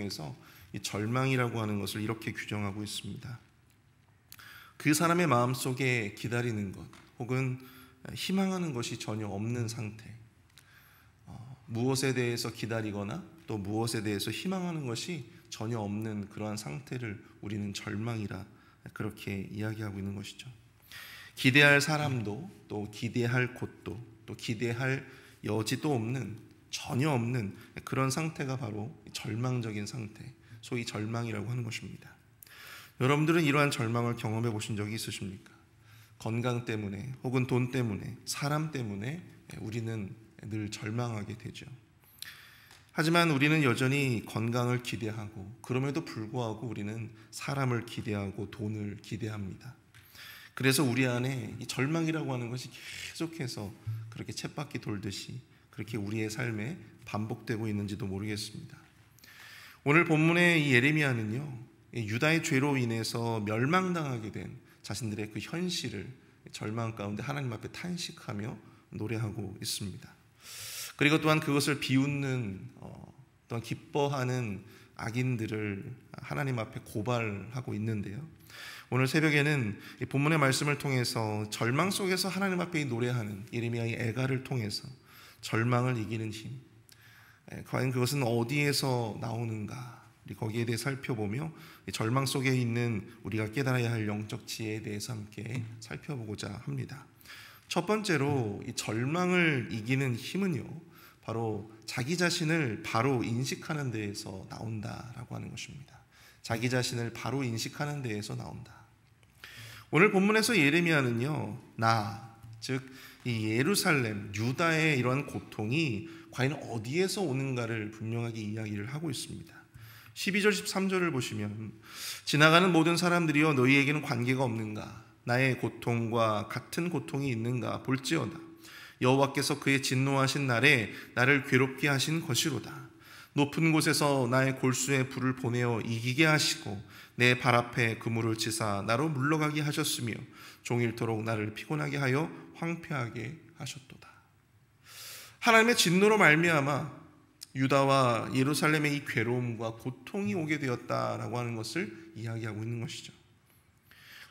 통해서 이 절망이라고 하는 것을 이렇게 규정하고 있습니다. 그 사람의 마음속에 기다리는 것 혹은 희망하는 것이 전혀 없는 상태, 무엇에 대해서 기다리거나 또 무엇에 대해서 희망하는 것이 전혀 없는 그러한 상태를 우리는 절망이라 그렇게 이야기하고 있는 것이죠. 기대할 사람도 또 기대할 곳도 또 기대할 여지도 없는, 전혀 없는 그런 상태가 바로 절망적인 상태, 소위 절망이라고 하는 것입니다. 여러분들은 이러한 절망을 경험해 보신 적이 있으십니까? 건강 때문에 혹은 돈 때문에 사람 때문에 우리는 늘 절망하게 되죠. 하지만 우리는 여전히 건강을 기대하고 그럼에도 불구하고 우리는 사람을 기대하고 돈을 기대합니다. 그래서 우리 안에 이 절망이라고 하는 것이 계속해서 그렇게 쳇바퀴 돌듯이 그렇게 우리의 삶에 반복되고 있는지도 모르겠습니다. 오늘 본문의 이 예레미야는요, 유다의 죄로 인해서 멸망당하게 된 자신들의 그 현실을 절망 가운데 하나님 앞에 탄식하며 노래하고 있습니다. 그리고 또한 그것을 비웃는 또한 기뻐하는 악인들을 하나님 앞에 고발하고 있는데요, 오늘 새벽에는 이 본문의 말씀을 통해서 절망 속에서 하나님 앞에 노래하는 예레미야의 애가를 통해서 절망을 이기는 힘, 과연 그것은 어디에서 나오는가, 거기에 대해 살펴보며 절망 속에 있는 우리가 깨달아야 할 영적 지혜에 대해서 함께 살펴보고자 합니다. 첫 번째로 이 절망을 이기는 힘은요, 바로 자기 자신을 바로 인식하는 데에서 나온다라고 하는 것입니다. 자기 자신을 바로 인식하는 데에서 나온다. 오늘 본문에서 예레미야는요, 즉 이 예루살렘, 유다의 이러한 고통이 과연 어디에서 오는가를 분명하게 이야기를 하고 있습니다. 12절 13절을 보시면, 지나가는 모든 사람들이여 너희에게는 관계가 없는가? 나의 고통과 같은 고통이 있는가 볼지어다. 여호와께서 그의 진노하신 날에 나를 괴롭게 하신 것이로다. 높은 곳에서 나의 골수에 불을 보내어 이기게 하시고 내 발 앞에 그물을 치사 나로 물러가게 하셨으며 종일토록 나를 피곤하게 하여 황폐하게 하셨도다. 하나님의 진노로 말미암아 유다와 예루살렘의 이 괴로움과 고통이 오게 되었다라고 하는 것을 이야기하고 있는 것이죠.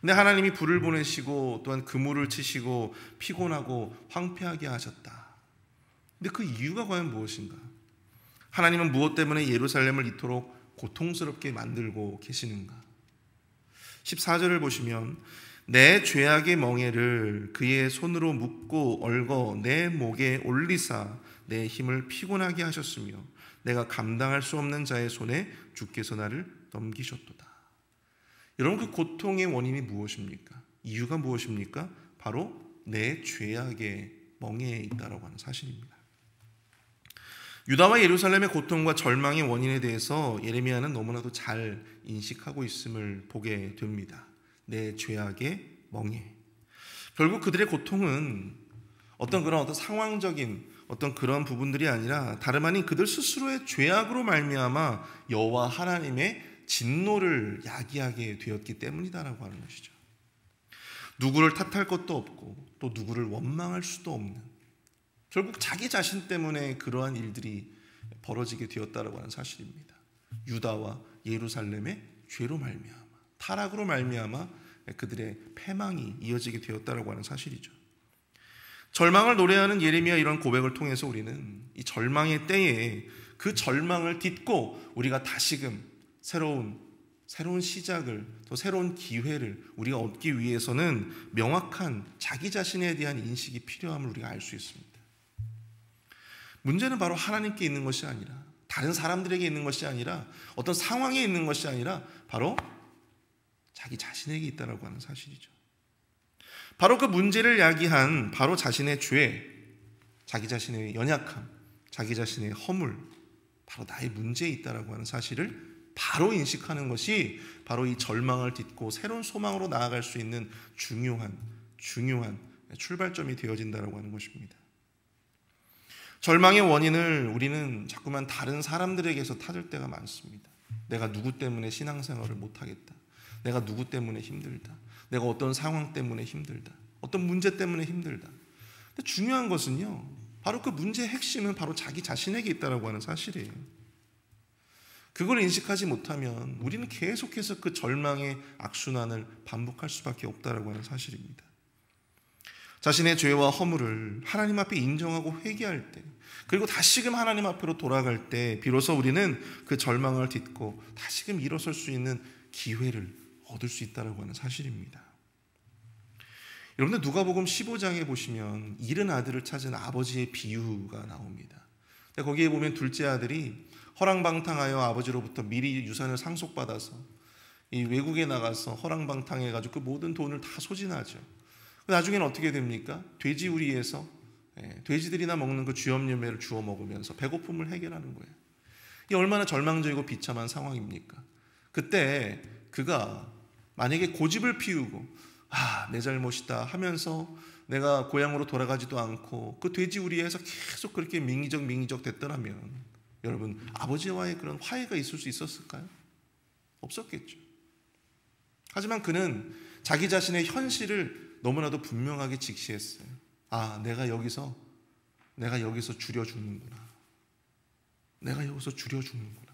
근데 하나님이 불을 보내시고 또한 그물을 치시고 피곤하고 황폐하게 하셨다. 근데 그 이유가 과연 무엇인가? 하나님은 무엇 때문에 예루살렘을 이토록 고통스럽게 만들고 계시는가? 14절을 보시면, 내 죄악의 멍에를 그의 손으로 묶고 얽어 내 목에 올리사 내 힘을 피곤하게 하셨으며 내가 감당할 수 없는 자의 손에 주께서 나를 넘기셨도다. 여러분, 그 고통의 원인이 무엇입니까? 이유가 무엇입니까? 바로 내 죄악의 멍에에 있다라고 하는 사실입니다. 유다와 예루살렘의 고통과 절망의 원인에 대해서 예레미야는 너무나도 잘 인식하고 있음을 보게 됩니다. 내 죄악의 멍에. 결국 그들의 고통은 어떤 상황적인 그런 부분들이 아니라 다름 아닌 그들 스스로의 죄악으로 말미암아 여호와 하나님의 진노를 야기하게 되었기 때문이다라고 하는 것이죠. 누구를 탓할 것도 없고 또 누구를 원망할 수도 없는, 결국 자기 자신 때문에 그러한 일들이 벌어지게 되었다라고 하는 사실입니다. 유다와 예루살렘의 죄로 말미암아, 타락으로 말미암아 그들의 패망이 이어지게 되었다라고 하는 사실이죠. 절망을 노래하는 예레미야 이런 고백을 통해서 우리는 이 절망의 때에 그 절망을 딛고 우리가 다시금 새로운 시작을, 또 새로운 기회를 우리가 얻기 위해서는 명확한 자기 자신에 대한 인식이 필요함을 우리가 알 수 있습니다. 문제는 바로 하나님께 있는 것이 아니라, 다른 사람들에게 있는 것이 아니라, 어떤 상황에 있는 것이 아니라 바로 자기 자신에게 있다라고 하는 사실이죠. 바로 그 문제를 야기한 바로 자신의 죄, 자기 자신의 연약함, 자기 자신의 허물, 바로 나의 문제에 있다라고 하는 사실을 바로 인식하는 것이 바로 이 절망을 딛고 새로운 소망으로 나아갈 수 있는 중요한 출발점이 되어진다라고 하는 것입니다. 절망의 원인을 우리는 자꾸만 다른 사람들에게서 찾을 때가 많습니다. 내가 누구 때문에 신앙생활을 못하겠다, 내가 누구 때문에 힘들다, 내가 어떤 상황 때문에 힘들다, 어떤 문제 때문에 힘들다. 근데 중요한 것은요, 바로 그 문제의 핵심은 바로 자기 자신에게 있다라고 하는 사실이에요. 그걸 인식하지 못하면 우리는 계속해서 그 절망의 악순환을 반복할 수밖에 없다라고 하는 사실입니다. 자신의 죄와 허물을 하나님 앞에 인정하고 회개할 때, 그리고 다시금 하나님 앞으로 돌아갈 때 비로소 우리는 그 절망을 딛고 다시금 일어설 수 있는 기회를 얻을 수 있다라고 하는 사실입니다. 여러분들 누가복음 15장에 보시면 잃은 아들을 찾은 아버지의 비유가 나옵니다. 거기에 보면 둘째 아들이 허랑방탕하여 아버지로부터 미리 유산을 상속받아서 이 외국에 나가서 허랑방탕해가지고 그 모든 돈을 다 소진하죠. 나중에는 어떻게 됩니까? 돼지우리에서 돼지들이나 먹는 그 쥐염염매를 주워 먹으면서 배고픔을 해결하는 거예요. 이게 얼마나 절망적이고 비참한 상황입니까? 그때 그가 만약에 고집을 피우고 내 잘못이다 하면서 내가 고향으로 돌아가지도 않고 그 돼지우리에서 계속 그렇게 민기적 됐더라면 여러분, 아버지와의 그런 화해가 있을 수 있었을까요? 없었겠죠. 하지만 그는 자기 자신의 현실을 너무나도 분명하게 직시했어요. 내가 여기서 줄여 죽는구나. 내가 여기서 줄여 죽는구나.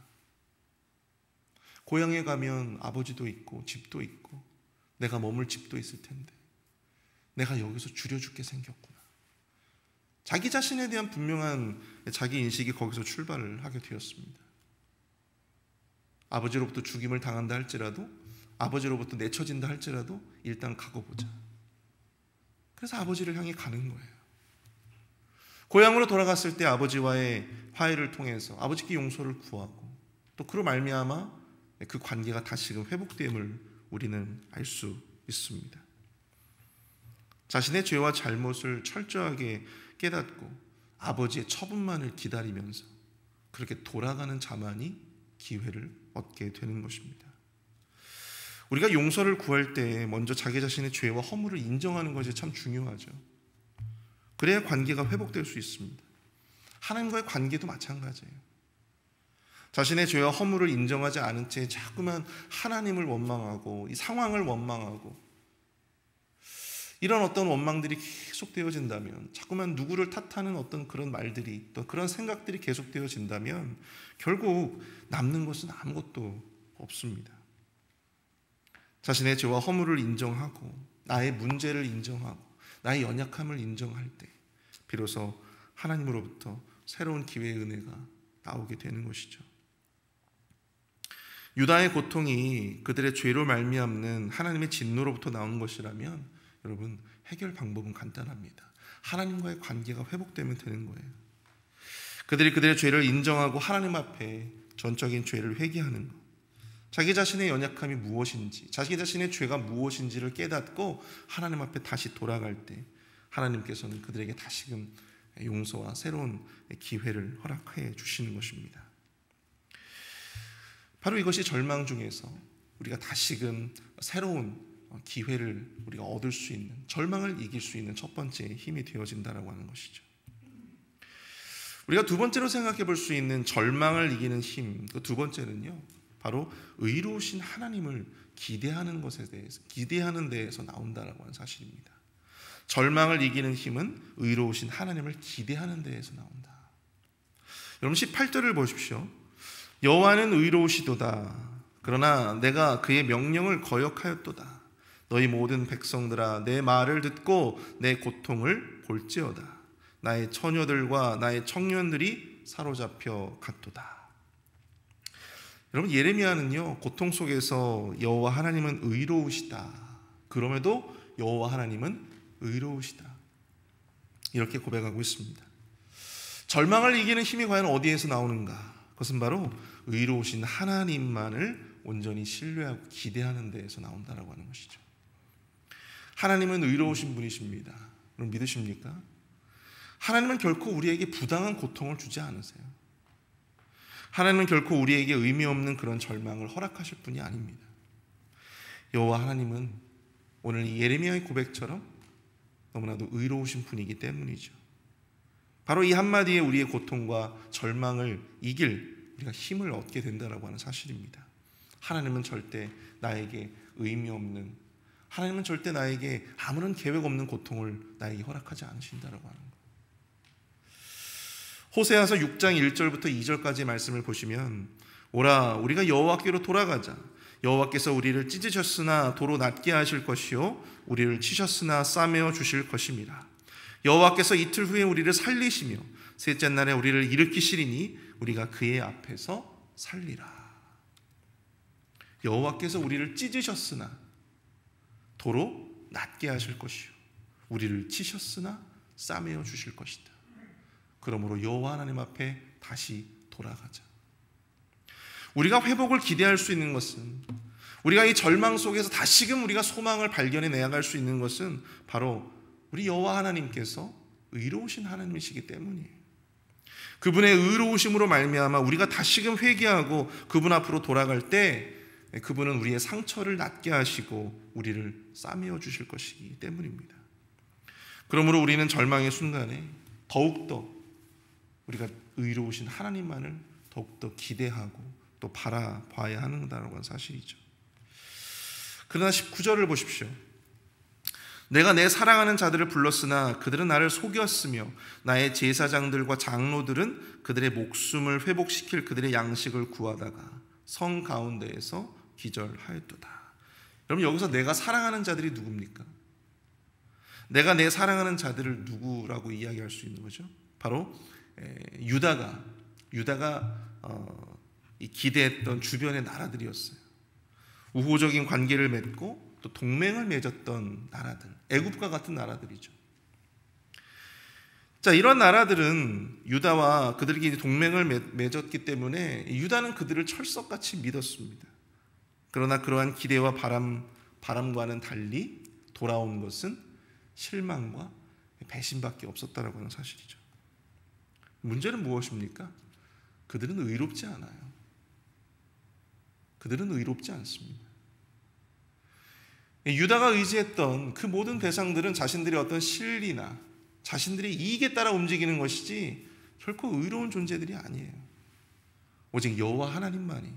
고향에 가면 아버지도 있고 집도 있고 내가 머물 집도 있을 텐데 내가 여기서 줄여 죽게 생겼구나. 자기 자신에 대한 분명한 자기 인식이 거기서 출발을 하게 되었습니다. 아버지로부터 죽임을 당한다 할지라도, 아버지로부터 내쳐진다 할지라도 일단 가고 보자. 그래서 아버지를 향해 가는 거예요. 고향으로 돌아갔을 때 아버지와의 화해를 통해서 아버지께 용서를 구하고 또 그로 말미암아 그 관계가 다시금 회복됨을 우리는 알 수 있습니다. 자신의 죄와 잘못을 철저하게 깨닫고 아버지의 처분만을 기다리면서 그렇게 돌아가는 자만이 기회를 얻게 되는 것입니다. 우리가 용서를 구할 때 먼저 자기 자신의 죄와 허물을 인정하는 것이 참 중요하죠. 그래야 관계가 회복될 수 있습니다. 하나님과의 관계도 마찬가지예요. 자신의 죄와 허물을 인정하지 않은 채 자꾸만 하나님을 원망하고 이 상황을 원망하고 이런 어떤 원망들이 계속되어진다면, 자꾸만 누구를 탓하는 어떤 그런 말들이, 또 그런 생각들이 계속되어진다면 결국 남는 것은 아무것도 없습니다. 자신의 죄와 허물을 인정하고 나의 문제를 인정하고 나의 연약함을 인정할 때 비로소 하나님으로부터 새로운 기회의 은혜가 나오게 되는 것이죠. 유다의 고통이 그들의 죄로 말미암는 하나님의 진노로부터 나온 것이라면 여러분, 해결 방법은 간단합니다. 하나님과의 관계가 회복되면 되는 거예요. 그들이 그들의 죄를 인정하고 하나님 앞에 전적인 죄를 회개하는 것, 자기 자신의 연약함이 무엇인지, 자기 자신의 죄가 무엇인지를 깨닫고 하나님 앞에 다시 돌아갈 때 하나님께서는 그들에게 다시금 용서와 새로운 기회를 허락해 주시는 것입니다. 바로 이것이 절망 중에서 우리가 다시금 새로운 기회를 우리가 얻을 수 있는, 절망을 이길 수 있는 첫 번째 힘이 되어진다라고 하는 것이죠. 우리가 두 번째로 생각해 볼 수 있는 절망을 이기는 힘, 그 두 번째는요, 바로 의로우신 하나님을 기대하는 것에 대해서, 기대하는 데에서 나온다라고 하는 사실입니다. 절망을 이기는 힘은 의로우신 하나님을 기대하는 데에서 나온다. 여러분 18절을 보십시오. 여호와는 의로우시도다. 그러나 내가 그의 명령을 거역하였도다. 너희 모든 백성들아, 내 말을 듣고 내 고통을 볼지어다. 나의 처녀들과 나의 청년들이 사로잡혀 갔도다. 여러분, 예레미야는요, 고통 속에서 여호와 하나님은 의로우시다, 그럼에도 여호와 하나님은 의로우시다, 이렇게 고백하고 있습니다. 절망을 이기는 힘이 과연 어디에서 나오는가? 그것은 바로 의로우신 하나님만을 온전히 신뢰하고 기대하는 데에서 나온다라고 하는 것이죠. 하나님은 의로우신 분이십니다. 여러분 믿으십니까? 하나님은 결코 우리에게 부당한 고통을 주지 않으세요. 하나님은 결코 우리에게 의미 없는 그런 절망을 허락하실 분이 아닙니다. 여호와 하나님은 오늘 이 예레미야의 고백처럼 너무나도 의로우신 분이기 때문이죠. 바로 이 한마디에 우리의 고통과 절망을 이길 우리가 힘을 얻게 된다라고 하는 사실입니다. 하나님은 절대 나에게 의미 없는, 하나님은 절대 나에게 아무런 계획 없는 고통을 나에게 허락하지 않으신다라고 하는 것. 호세아서 6장 1절부터 2절까지의 말씀을 보시면 오라 우리가 여호와께로 돌아가자. 여호와께서 우리를 찢으셨으나 도로 낫게 하실 것이요 우리를 치셨으나 싸매어 주실 것임이라. 여호와께서 이틀 후에 우리를 살리시며 셋째 날에 우리를 일으키시리니 우리가 그의 앞에서 살리라. 여호와께서 우리를 찢으셨으나 도로 낫게 하실 것이요 우리를 치셨으나 싸매어 주실 것이다. 그러므로 여호와 하나님 앞에 다시 돌아가자. 우리가 회복을 기대할 수 있는 것은, 우리가 이 절망 속에서 다시금 우리가 소망을 발견해 내야갈 수 있는 것은 바로 우리 여호와 하나님께서 의로우신 하나님이시기 때문이에요. 그분의 의로우심으로 말미암아 우리가 다시금 회개하고 그분 앞으로 돌아갈 때 그분은 우리의 상처를 낫게 하시고 우리를 싸매어 주실 것이기 때문입니다. 그러므로 우리는 절망의 순간에 더욱더 우리가 의로우신 하나님만을 더욱더 기대하고 또 바라봐야 하는다라고 하는 사실이죠. 그러나 19절을 보십시오. 내가 내 사랑하는 자들을 불렀으나 그들은 나를 속였으며 나의 제사장들과 장로들은 그들의 목숨을 회복시킬 그들의 양식을 구하다가 성 가운데에서 기절하였도다. 여러분, 여기서 내가 사랑하는 자들이 누굽니까? 내가 내 사랑하는 자들을 누구라고 이야기할 수 있는 거죠? 바로 유다가 기대했던 주변의 나라들이었어요. 우호적인 관계를 맺고 또 동맹을 맺었던 나라들, 애굽과 같은 나라들이죠. 자, 이런 나라들은 유다와 그들에게 동맹을 맺었기 때문에 유다는 그들을 철석같이 믿었습니다. 그러나 그러한 기대와 바람과는 달리 돌아온 것은 실망과 배신밖에 없었다라고 하는 사실이죠. 문제는 무엇입니까? 그들은 의롭지 않아요. 그들은 의롭지 않습니다. 유다가 의지했던 그 모든 대상들은 자신들의 어떤 실리나 자신들의 이익에 따라 움직이는 것이지 결코 의로운 존재들이 아니에요. 오직 여호와 하나님만이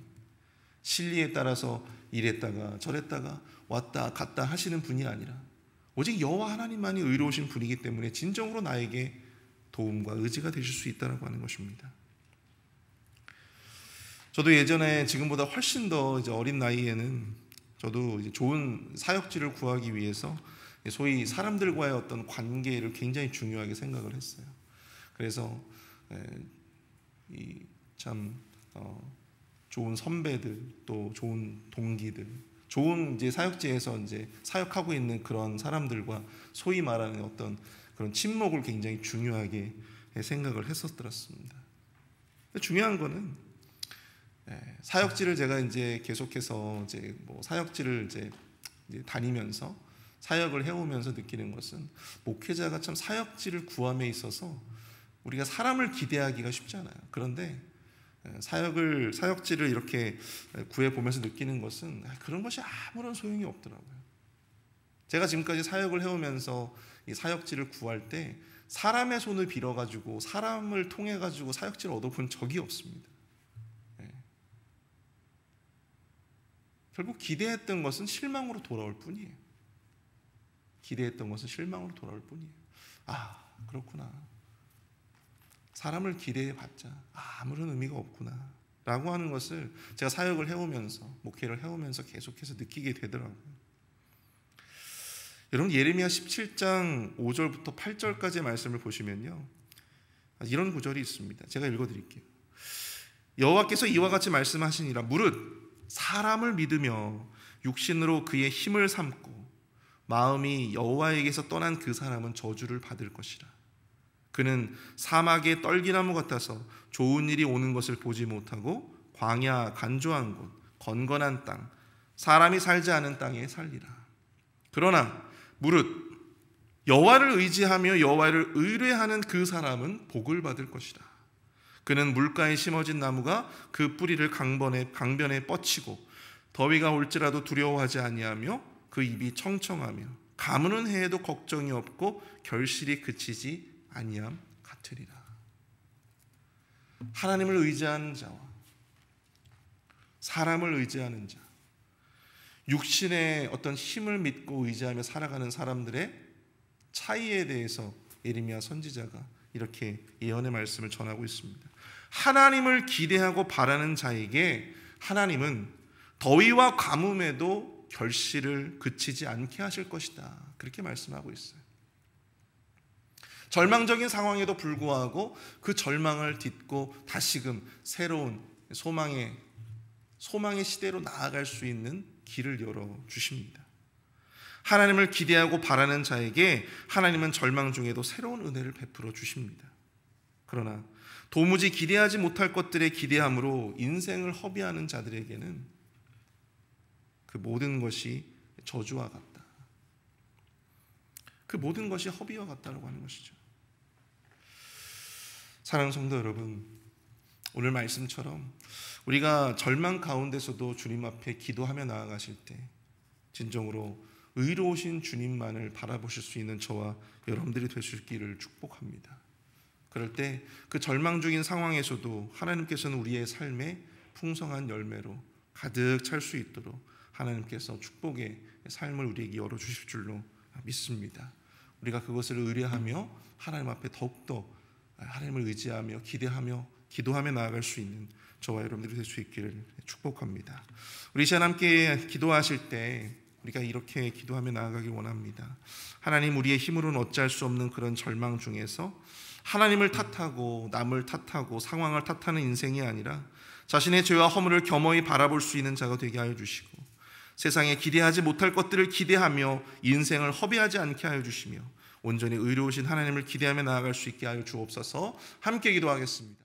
실리에 따라서 이랬다가 저랬다가 왔다 갔다 하시는 분이 아니라 오직 여호와 하나님만이 의로우신 분이기 때문에 진정으로 나에게 도움과 의지가 되실 수 있다고 하는 것입니다. 저도 예전에 지금보다 훨씬 더 어린 나이에는 저도 이제 좋은 사역지를 구하기 위해서 소위 사람들과의 어떤 관계를 굉장히 중요하게 생각을 했어요. 그래서 참 좋은 선배들, 또 좋은 동기들, 좋은 이제 사역지에서 이제 사역하고 있는 그런 사람들과 소위 말하는 어떤 그런 친목을 굉장히 중요하게 생각을 했었더랬습니다. 중요한 거는 사역지를 제가 이제 계속해서 이제 사역지를 이제 다니면서 사역을 해오면서 느끼는 것은 목회자가 참 사역지를 구함에 있어서 우리가 사람을 기대하기가 쉽지 않아요. 그런데 사역지를 이렇게 구해 보면서 느끼는 것은 그런 것이 아무런 소용이 없더라고요. 제가 지금까지 사역을 해오면서 이 사역지를 구할 때 사람의 손을 빌어가지고 사람을 통해가지고 사역지를 얻어본 적이 없습니다. 결국 기대했던 것은 실망으로 돌아올 뿐이에요. 기대했던 것은 실망으로 돌아올 뿐이에요. 아, 그렇구나. 사람을 기대해봤자 아무런 의미가 없구나 라고 하는 것을 제가 사역을 해오면서 목회를 해오면서 계속해서 느끼게 되더라고요. 여러분, 예레미야 17장 5절부터 8절까지의 말씀을 보시면요, 이런 구절이 있습니다. 제가 읽어드릴게요. 여호와께서 이와 같이 말씀하시니라. 무릇 사람을 믿으며 육신으로 그의 힘을 삼고 마음이 여호와에게서 떠난 그 사람은 저주를 받을 것이라. 그는 사막의 떨기나무 같아서 좋은 일이 오는 것을 보지 못하고 광야 간조한 곳 건건한 땅 사람이 살지 않은 땅에 살리라. 그러나 무릇 여호와를 의지하며 여호와를 의뢰하는 그 사람은 복을 받을 것이라. 그는 물가에 심어진 나무가 그 뿌리를 강변에 뻗치고 더위가 올지라도 두려워하지 아니하며 그 입이 청청하며 가무는 해에도 걱정이 없고 결실이 그치지 아니함 같으리라. 하나님을 의지하는 자와 사람을 의지하는 자, 육신의 어떤 힘을 믿고 의지하며 살아가는 사람들의 차이에 대해서 예레미야 선지자가 이렇게 예언의 말씀을 전하고 있습니다. 하나님을 기대하고 바라는 자에게 하나님은 더위와 가뭄에도 결실을 그치지 않게 하실 것이다. 그렇게 말씀하고 있어요. 절망적인 상황에도 불구하고 그 절망을 딛고 다시금 새로운 소망의 시대로 나아갈 수 있는 길을 열어주십니다. 하나님을 기대하고 바라는 자에게 하나님은 절망 중에도 새로운 은혜를 베풀어 주십니다. 그러나 도무지 기대하지 못할 것들에 기대함으로 인생을 허비하는 자들에게는 그 모든 것이 저주와 같다. 그 모든 것이 허비와 같다라고 하는 것이죠. 사랑하는 성도 여러분, 오늘 말씀처럼 우리가 절망 가운데서도 주님 앞에 기도하며 나아가실 때 진정으로 의로우신 주님만을 바라보실 수 있는 저와 여러분들이 될 수 있기를 축복합니다. 그럴 때 그 절망 중인 상황에서도 하나님께서는 우리의 삶에 풍성한 열매로 가득 찰 수 있도록 하나님께서 축복의 삶을 우리에게 열어주실 줄로 믿습니다. 우리가 그것을 의뢰하며 하나님 앞에 더욱더 하나님을 의지하며 기대하며 기도하며 나아갈 수 있는 저와 여러분들이 될 수 있기를 축복합니다. 우리 시간 함께 기도하실 때 우리가 이렇게 기도하며 나아가길 원합니다. 하나님, 우리의 힘으로는 어찌할 수 없는 그런 절망 중에서 하나님을 탓하고 남을 탓하고 상황을 탓하는 인생이 아니라 자신의 죄와 허물을 겸허히 바라볼 수 있는 자가 되게 하여 주시고 세상에 기대하지 못할 것들을 기대하며 인생을 허비하지 않게 하여 주시며 온전히 의로우신 하나님을 기대하며 나아갈 수 있게 하여 주옵소서. 함께 기도하겠습니다.